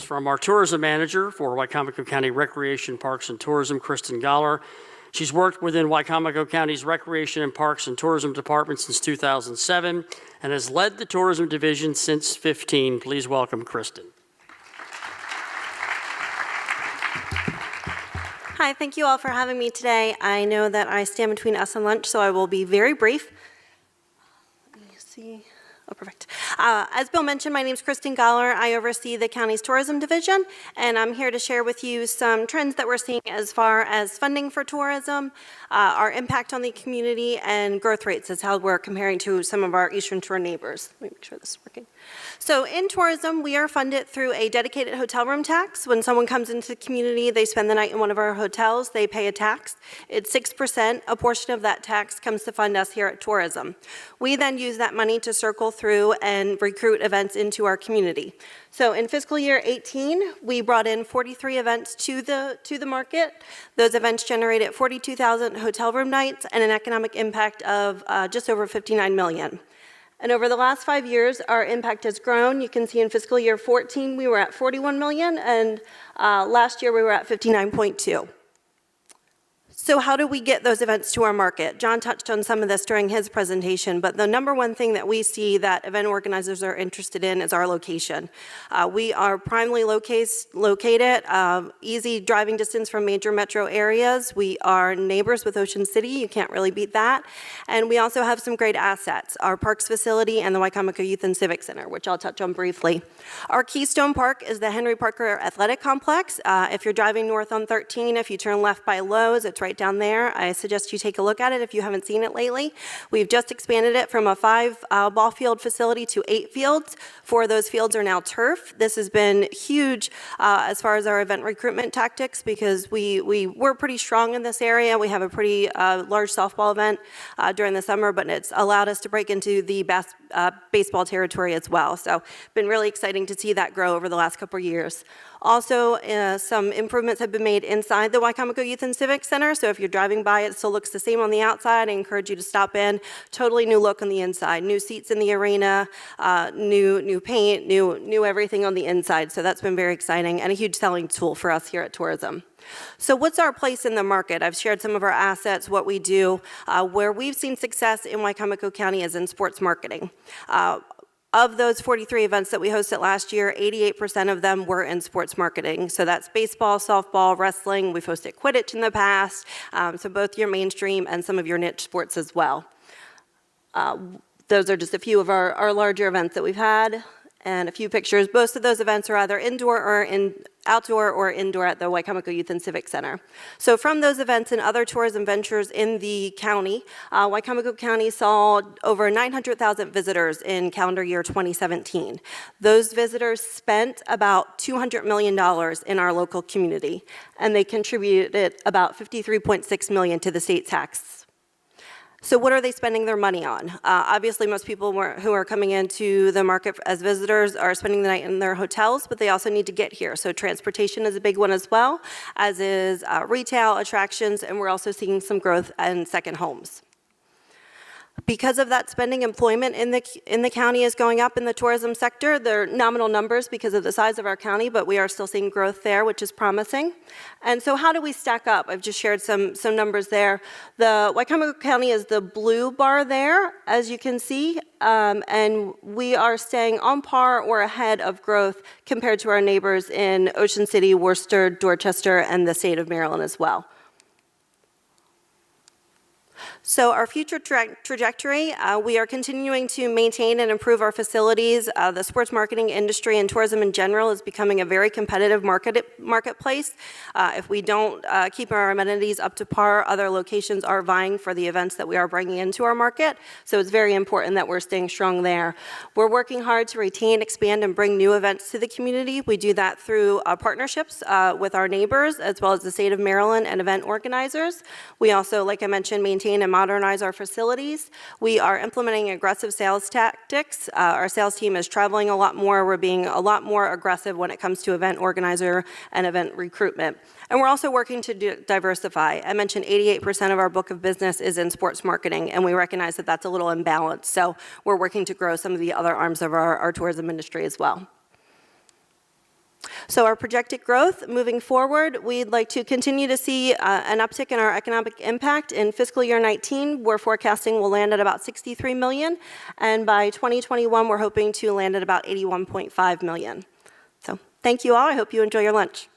from our tourism manager for Wicomico County Recreation, Parks, and Tourism, Kristen Goller. She's worked within Wicomico County's Recreation and Parks and Tourism Department since 2007 and has led the tourism division since 2015. Please welcome Kristen. Hi, thank you all for having me today. I know that I stand between us and lunch, so I will be very brief. Let me see. Oh, perfect. As Bill mentioned, my name is Kristen Goller. I oversee the county's tourism division, and I'm here to share with you some trends that we're seeing as far as funding for tourism, our impact on the community, and growth rates is how we're comparing to some of our Eastern Shore neighbors. Let me make sure this is working. So in tourism, we are funded through a dedicated hotel room tax. When someone comes into the community, they spend the night in one of our hotels, they pay a tax. It's 6%. A portion of that tax comes to fund us here at tourism. We then use that money to circle through and recruit events into our community. So in fiscal year 18, we brought in 43 events to the market. Those events generated 42,000 hotel room nights and an economic impact of just over $59 million. And over the last 5 years, our impact has grown. You can see in fiscal year 14, we were at 41 million, and last year we were at 59.2. So how do we get those events to our market? John touched on some of this during his presentation, but the number one thing that we see that event organizers are interested in is our location. We are primarily located, easy driving distance from major metro areas. We are neighbors with Ocean City, you can't really beat that. And we also have some great assets, our parks facility and the Wicomico Youth and Civic Center, which I'll touch on briefly. Our Keystone Park is the Henry Parker Athletic Complex. If you're driving north on 13, if you turn left by Lowe's, it's right down there. I suggest you take a look at it if you haven't seen it lately. We've just expanded it from a 5 ball field facility to 8 fields. 4 of those fields are now turf. This has been huge as far as our event recruitment tactics because we're pretty strong in this area. We have a pretty large softball event during the summer, but it's allowed us to break into the baseball territory as well. So been really exciting to see that grow over the last couple of years. Also, some improvements have been made inside the Wicomico Youth and Civic Center. So if you're driving by, it still looks the same on the outside. I encourage you to stop in. Totally new look on the inside. New seats in the arena, new paint, new everything on the inside. So that's been very exciting and a huge selling tool for us here at Tourism. So what's our place in the market? I've shared some of our assets, what we do. Where we've seen success in Wicomico County is in sports marketing. Of those 43 events that we hosted last year, 88% of them were in sports marketing. So that's baseball, softball, wrestling. We've hosted Quidditch in the past, so both your mainstream and some of your niche sports as well. Those are just a few of our larger events that we've had. And a few pictures. Most of those events are either outdoor or indoor at the Wicomico Youth and Civic Center. So from those events and other tourism ventures in the county, Wicomico County saw over 900,000 visitors in calendar year 2017. Those visitors spent about $200 million in our local community, and they contributed about $53.6 million to the state tax. So what are they spending their money on? Obviously, most people who are coming into the market as visitors are spending the night in their hotels, but they also need to get here. So transportation is a big one as well, as is retail, attractions, and we're also seeing some growth in second homes. Because of that spending, employment in the county is going up in the tourism sector. They're nominal numbers because of the size of our county, but we are still seeing growth there, which is promising. And so how do we stack up? I've just shared some numbers there. The Wicomico County is the blue bar there, as you can see, and we are staying on par or ahead of growth compared to our neighbors in Ocean City, Worcester, Dorchester, and the state of Maryland as well. So our future trajectory, we are continuing to maintain and improve our facilities. The sports marketing industry and tourism in general is becoming a very competitive marketplace. If we don't keep our amenities up to par, other locations are vying for the events that we are bringing into our market. So it's very important that we're staying strong there. We're working hard to retain, expand, and bring new events to the community. We do that through partnerships with our neighbors, as well as the state of Maryland and event organizers. We also, like I mentioned, maintain and modernize our facilities. We are implementing aggressive sales tactics. Our sales team is traveling a lot more. We're being a lot more aggressive when it comes to event organizer and event recruitment. And we're also working to diversify. I mentioned 88% of our book of business is in sports marketing, and we recognize that that's a little imbalanced. So we're working to grow some of the other arms of our tourism industry as well. So our projected growth moving forward, we'd like to continue to see an uptick in our economic impact. In fiscal year 19, we're forecasting we'll land at about 63 million, and by 2021, we're hoping to land at about 81.5 million. So thank you all. I hope you enjoy your lunch.